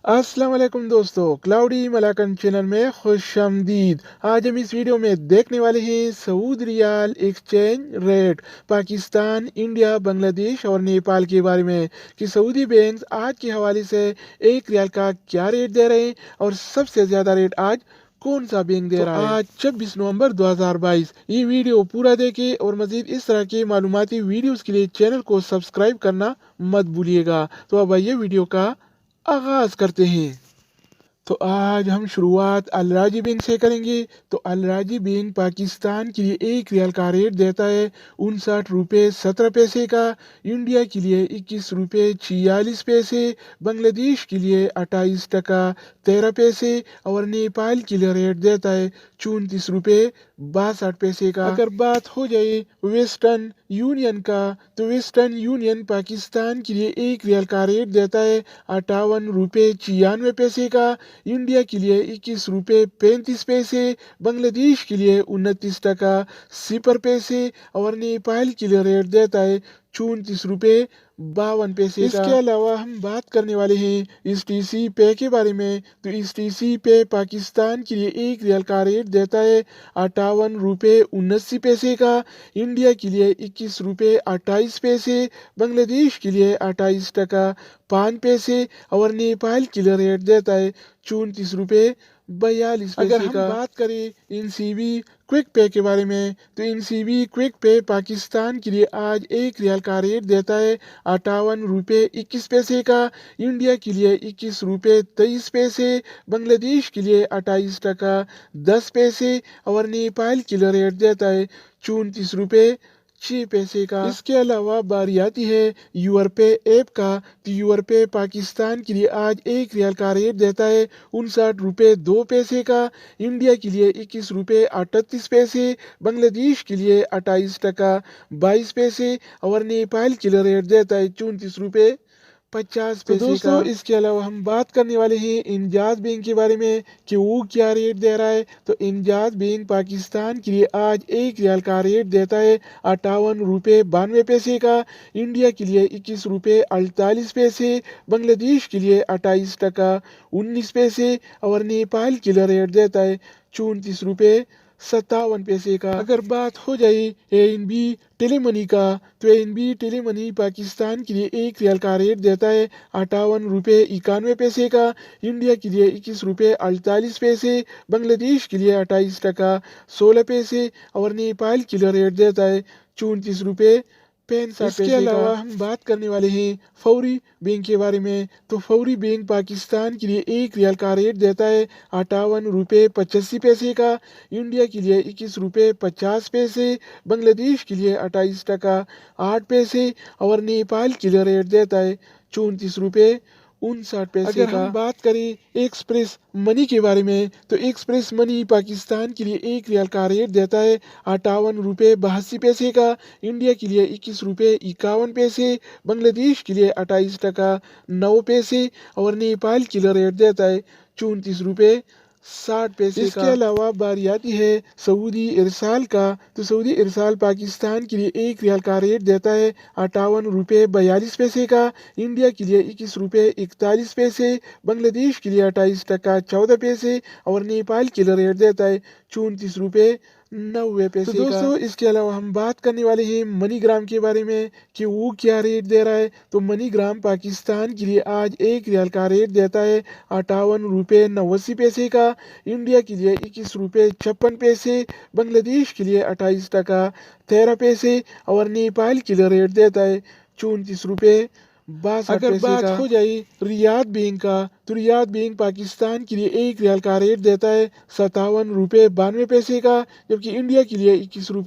अस्सलाम वालेकुम दोस्तों, क्लाउडी मलाकन चैनल में खुश आमदीद। आज हम इस वीडियो में देखने वाले हैं Saudi riyal exchange rate Pakistan, India, Bangladesh और नेपाल के बारे में कि सऊदी बैंक आज के हवाले से एक रियाल का क्या रेट दे रहे हैं और सबसे ज़्यादा रेट आज कौन सा बैंक दे रहा है। आज 26 नवंबर 2022 ये वीडियो पूरा देखें और मजीद इस तरह के मालूमाती वीडियोस के लिए चैनल को सब्सक्राइब करना मत भूलिएगा। तो अब आइए वीडियो का आगाज करते हैं। तो आज हम शुरुआत अल राजी बैंक से करेंगे। तो अल राजी बैंक पाकिस्तान के लिए एक रियाल का रेट देता है 59 रुपये 17 पैसे का, इंडिया के लिए 21 रुपये 46 पैसे, बांग्लादेश के लिए 28 टका 13 पैसे और नेपाल के लिए रेट देता है 34 रुपये 62 पैसे का। अगर बात हो जाए वेस्टर्न यूनियन का, तो वेस्टर्न यूनियन पाकिस्तान के लिए एक रियाल का रेट देता है 58 रुपये 96 पैसे का, इंडिया के लिए 21 रुपये 35 पैसे, बांग्लादेश के लिए 29 टका 0 पैसे और नेपाल के लिए रेट देता है 34 रुपये 52 पैसे का। इसके अलावा हम बात करने वाले हैं STC पे के बारे में। तो STC पे पाकिस्तान के लिए एक रियाल का रेट देता है 58 रुपये 79 पैसे का, इंडिया के लिए 21 रुपये 28 पैसे, बांग्लादेश के लिए 28 टका 5 पैसे और नेपाल के लिए रेट देता है 34 रुपये 42 पैसे। अगर हम बात करें NCB क्विक पे के बारे में, तो NCB क्विक पे पाकिस्तान के लिए आज एक रियाल का रेट देता है 58 रुपये 21 पैसे का, इंडिया के लिए 21 रुपये 23 पैसे, बांग्लादेश के लिए 28 टका 10 पैसे और नेपाल के लिए रेट देता है 34 रुपये 6 पैसे का। इसके अलावा बारी आती है यूरपे ऐप का। तो यूरपे पाकिस्तान के लिए आज एक रियाल का रेट देता है 59 रुपये 2 पैसे का, इंडिया के लिए 21 रुपये 38 पैसे, बांग्लादेश के लिए 28 टका 22 पैसे और नेपाल के लिए रेट देता है 34 रुपये 50 पैसे का। दोस्तों इसके अलावा हम बात करने वाले हैं इंजाज बैंक के बारे में कि वो क्या रेट दे रहा है। तो इंजाज बैंक पाकिस्तान के लिए आज एक रियाल का रेट देता है 58 रुपये 92 पैसे का, इंडिया के लिए 21 रुपये 48 पैसे, बांग्लादेश के लिए 28 टका 19 पैसे और नेपाल के लिए रेट देता है 34 रुपये 57 पैसे का। अगर बात हो जाए ANB टेलीमनी का, तो ANB टेलीमनी पाकिस्तान के लिए एक रियाल का रेट देता है 58 रुपये 91 पैसे का, इंडिया के लिए 21 रुपये 48 पैसे, बांग्लादेश के लिए 28 टका 16 पैसे और नेपाल के लिए रेट देता है 34 रुपये 65 पैसे। इसके अलावा हम बात करने वाले हैं फौरी बैंक के बारे में। तो फौरी बैंक पाकिस्तान के लिए एक रियाल का रेट देता है 58 रुपये 85 पैसे का, इंडिया के लिए 21 रुपये 50 पैसे, बांग्लादेश के लिए 28 टका 8 पैसे और नेपाल के लिए रेट देता है 34 रुपये 59 पैसे का। अगर हम बात करें एक्सप्रेस मनी के बारे में, तो एक्सप्रेस मनी पाकिस्तान के लिए एक रियाल का रेट देता है 58 रुपये 82 पैसे का, इंडिया के लिए 21 रुपये 51 पैसे, बांग्लादेश के लिए 28 टका 9 पैसे और नेपाल के लिए रेट देता है 34 रुपये 60 पैसे का। इसके अलावा बारी आती है सऊदी इरसाल का। तो सऊदी इरसाल पाकिस्तान के लिए एक रियाल का रेट देता है 58 रुपये 42 पैसे का, इंडिया के लिए 21 रुपये 41 पैसे, बांग्लादेश के लिए 28 टका 14 पैसे और नेपाल के लिए रेट देता है 34 रुपये 90 पैसे का। दोस्तों इसके अलावा हम बात करने वाले हैं मनीग्राम के बारे में कि वो क्या रेट दे रहा है। तो मनीग्राम पाकिस्तान के लिए आज एक रियाल का रेट देता है 58 रुपये 89 पैसे का, इंडिया के लिए 21 रुपये 56 पैसे, बांग्लादेश के लिए 28 टका 13 पैसे और नेपाल के लिए रेट देता है 34 रुपये 62 पैसे। अगर बात हो जाए रियाद बैंक का, तो रियाद बैंक पाकिस्तान के लिए एक रियाल का रेट देता है 57 रुपये 92 पैसे का, जबकि इंडिया के लिए 21 रुपये